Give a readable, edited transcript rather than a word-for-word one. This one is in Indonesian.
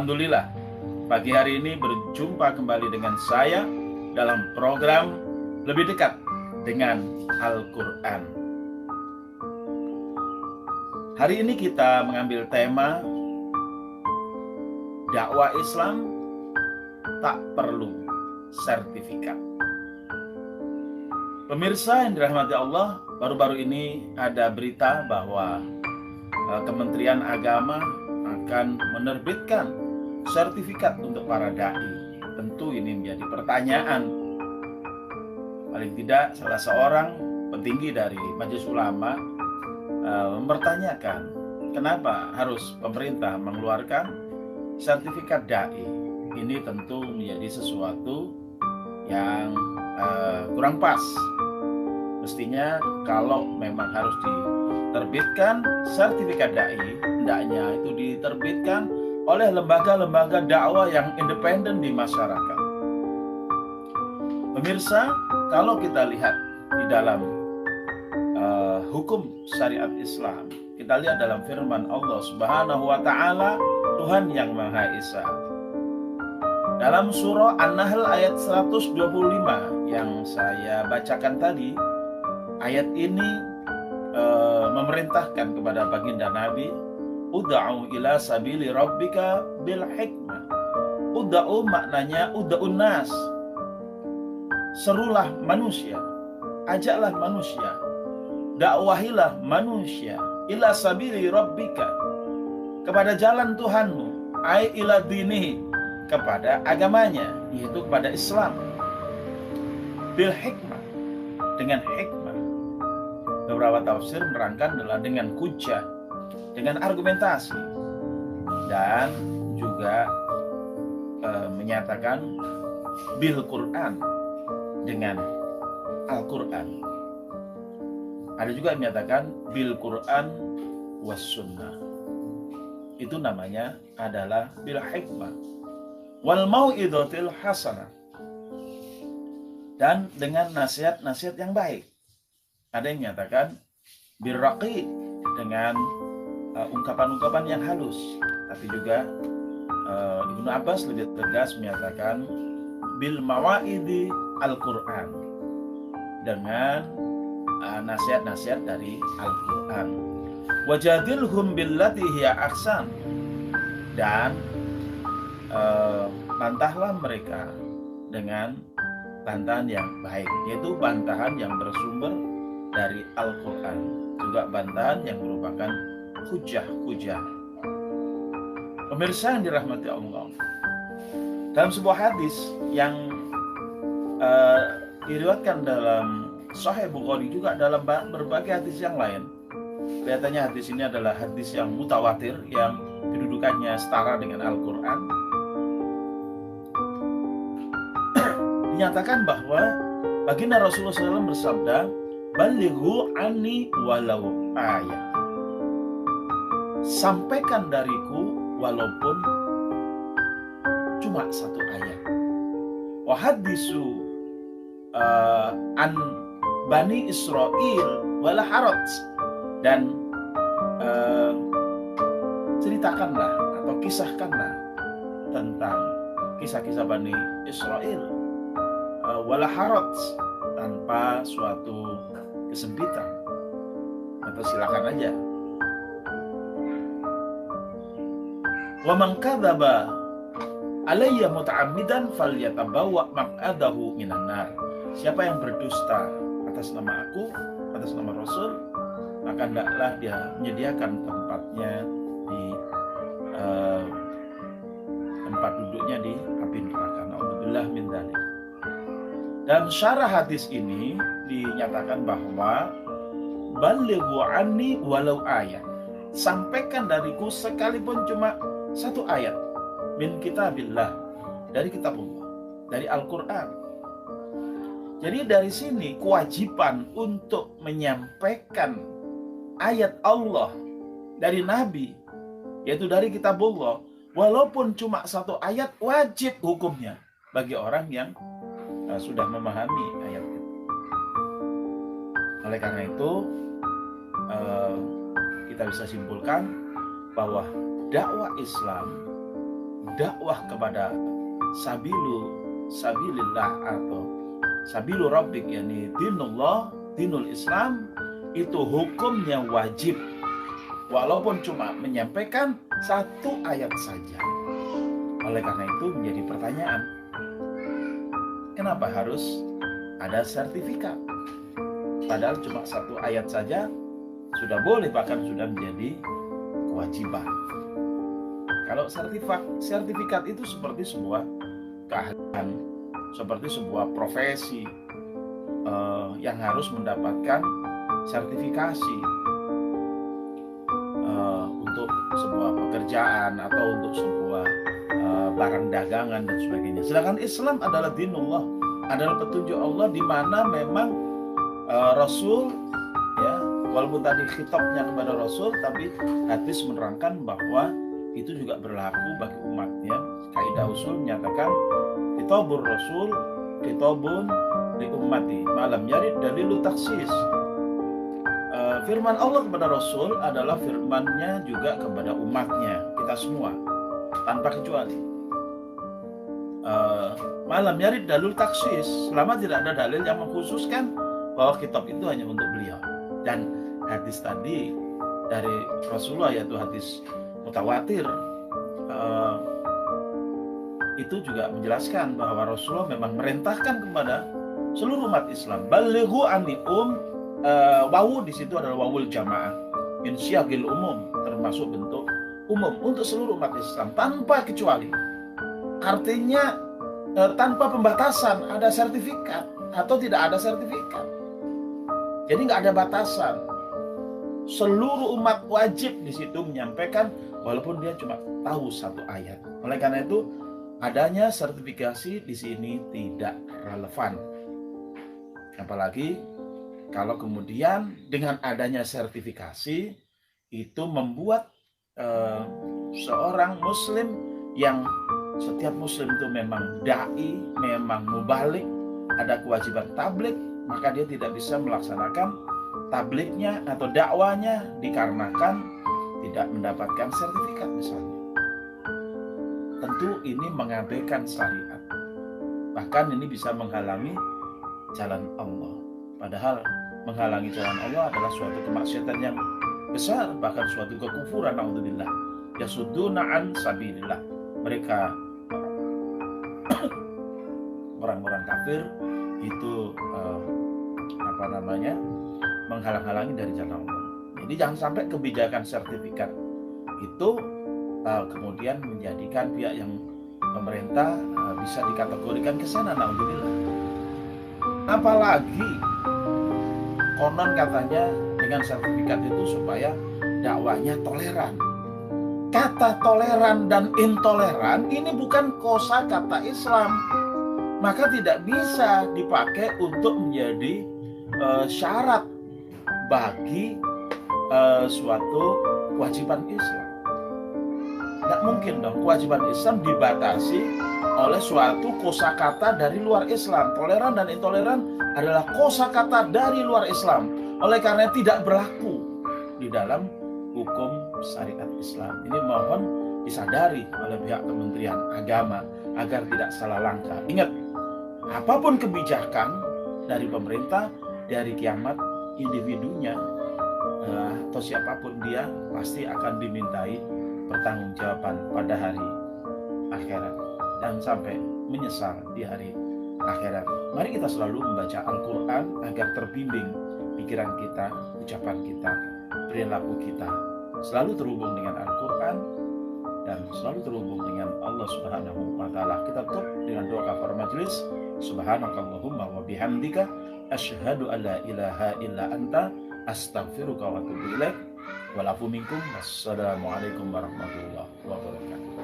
Alhamdulillah, pagi hari ini berjumpa kembali dengan saya dalam program Lebih Dekat dengan Al-Quran. Hari ini kita mengambil tema dakwah Islam tak perlu sertifikat. Pemirsa yang dirahmati Allah, baru-baru ini ada berita bahwa Kementerian Agama akan menerbitkan sertifikat untuk para dai. Tentu ini menjadi pertanyaan. Paling tidak salah seorang petinggi dari Majelis Ulama mempertanyakan kenapa harus pemerintah mengeluarkan sertifikat dai. Ini tentu menjadi sesuatu yang kurang pas. Mestinya kalau memang harus diterbitkan sertifikat dai, hendaknya itu diterbitkan oleh lembaga-lembaga dakwah yang independen di masyarakat. Pemirsa, kalau kita lihat di dalam hukum syariat Islam, kita lihat dalam firman Allah Subhanahu wa Ta'ala, Tuhan yang Maha Esa. Dalam surah An-Nahl ayat 125 yang saya bacakan tadi, ayat ini memerintahkan kepada baginda Nabi, ud'u ila sabili rabbika bil hikmah. Ud'u maknanya ud'un nas, serulah manusia, ajaklah manusia, dakwahilah manusia, ila sabili rabbika, kepada jalan Tuhanmu, ai ila dinihi, kepada agamanya, yaitu kepada Islam, bil hikmah, dengan hikmah. Beberapa tafsir menerangkan adalah dengan hujjah, dengan argumentasi, dan juga menyatakan bil Quran, dengan Al-Quran. Ada juga yang menyatakan bil Quran was sunnah. Itu namanya adalah bil hikmah wal mau'izatil hasanah, dan dengan nasihat-nasihat yang baik. Ada yang menyatakan birraqi, dengan ungkapan-ungkapan yang halus. Tapi juga Ibnu Abbas lebih tegas menyatakan bil mawa'idi al-Quran, dengan nasihat-nasihat dari Al-Quran. Wajadilhum billati hiya ahsan, dan bantahlah mereka dengan bantahan yang baik, yaitu bantahan yang bersumber dari Al-Quran, juga bantahan yang merupakan hujah-hujah. Pemirsa yang dirahmati Allah, dalam sebuah hadis yang diriwayatkan dalam Sahih Bukhari, juga dalam berbagai hadis yang lain, kelihatannya hadis ini adalah hadis yang mutawatir, yang kedudukannya setara dengan Al-Quran. Dinyatakan bahwa baginda Rasulullah SAW bersabda, balighu anni walau ayat, sampaikan dariku walaupun cuma satu ayat. Wahadisu an Bani Israel wala haraj, dan ceritakanlah atau kisahkanlah tentang kisah-kisah Bani Israel wala haraj, tanpa suatu kesempitan, atau silakan aja. Wa man kadzaba alayya muta'ammidan falyatabawwa maq'adahu minan nar. Siapa yang berdusta atas nama aku, atas nama Rasul, maka hendaklah dia menyediakan tempatnya di tempat duduknya di api neraka. Na'udzubillah min dzalik. Dan syarah hadis ini dinyatakan bahwa balighu anni walau ayat, sampaikan dariku sekalipun cuma satu ayat, min kitabillah, dari kitabullah, dari Al-Quran. Jadi dari sini kewajiban untuk menyampaikan ayat Allah dari Nabi, yaitu dari kitabullah, walaupun cuma satu ayat, wajib hukumnya bagi orang yang sudah memahami ayat itu. Oleh karena itu kita bisa simpulkan bahwa dakwah Islam dakwah kepada sabilillah atau sabilu rabbik, yakni dinullah, dinul Islam, itu hukumnya wajib walaupun cuma menyampaikan satu ayat saja. Oleh karena itu menjadi pertanyaan, kenapa harus ada sertifikat? Padahal cuma satu ayat saja sudah boleh, bahkan sudah menjadi kewajiban. Kalau sertifikat itu seperti sebuah keahlian, seperti sebuah profesi yang harus mendapatkan sertifikasi untuk sebuah pekerjaan atau untuk sebuah barang dagangan dan sebagainya. Sedangkan Islam adalah dinullah, adalah petunjuk Allah, di mana memang Rasul, ya, walaupun tadi khitabnya kepada Rasul, tapi hadis menerangkan bahwa itu juga berlaku bagi umatnya. Kaidah usul menyatakan khitabur Rasul khitabun li ummati malam yarid dalilu taksis. Firman Allah kepada Rasul adalah firmannya juga kepada umatnya, kita semua tanpa kecuali. Malam yarid dalil taksis, selama tidak ada dalil yang mengkhususkan bahwa kitab itu hanya untuk beliau. Dan hadis tadi dari Rasulullah, yaitu hadis mutawatir, itu juga menjelaskan bahwa Rasulullah memang merintahkan kepada seluruh umat Islam, balighu anni wawu di situ adalah wawul jamaah min syagil umum, termasuk bentuk umum untuk seluruh umat Islam tanpa kecuali. Artinya tanpa pembatasan, ada sertifikat atau tidak ada sertifikat. Jadi nggak ada batasan. Seluruh umat wajib di situ menyampaikan walaupun dia cuma tahu satu ayat. Oleh karena itu adanya sertifikasi di sini tidak relevan. Apalagi kalau kemudian dengan adanya sertifikasi itu membuat seorang muslim, yang setiap muslim itu memang dai, memang mubalik, ada kewajiban tabligh, maka dia tidak bisa melaksanakan tablighnya atau dakwanya dikarenakan tidak mendapatkan sertifikat misalnya. Tentu ini mengabaikan syariat. Bahkan ini bisa menghalangi jalan Allah. Padahal menghalangi jalan Allah adalah suatu kemaksiatan yang besar, bahkan suatu kekufuran, naudzubillah. Yasudduna an sabilillah. Mereka orang-orang kafir itu menghalang-halangi dari jalan Allah. Jadi jangan sampai kebijakan sertifikat itu kemudian menjadikan pihak yang pemerintah bisa dikategorikan ke sana, naudzubillah. Apalagi konon katanya dengan sertifikat itu supaya dakwanya toleran. Kata toleran dan intoleran ini bukan kosakata Islam, maka tidak bisa dipakai untuk menjadi syarat bagi suatu kewajiban Islam. Tidak mungkin dong kewajiban Islam dibatasi oleh suatu kosakata dari luar Islam. Toleran dan intoleran adalah kosakata dari luar Islam. Oleh karena tidak berlaku di dalam hukum syariat Islam. Ini mohon disadari oleh pihak Kementerian Agama agar tidak salah langkah. Ingat, apapun kebijakan dari pemerintah, dari kiamat, individunya atau siapapun dia pasti akan dimintai pertanggungjawaban pada hari akhirat dan sampai menyesal di hari akhirat. Mari kita selalu membaca Al-Quran agar terbimbing pikiran kita, ucapan kita, perilaku kita selalu terhubung dengan Al-Quran dan selalu terhubung dengan Allah Subhanahu wa Ta'ala. Kita tutup dengan doa kafaratul majelis. Subhanakallahumma wa bihamdika asyhadu an la ilaha illa anta astaghfiruka wa atubu ilaik. Walafu minkum. Wassalamualaikum warahmatullahi wabarakatuh.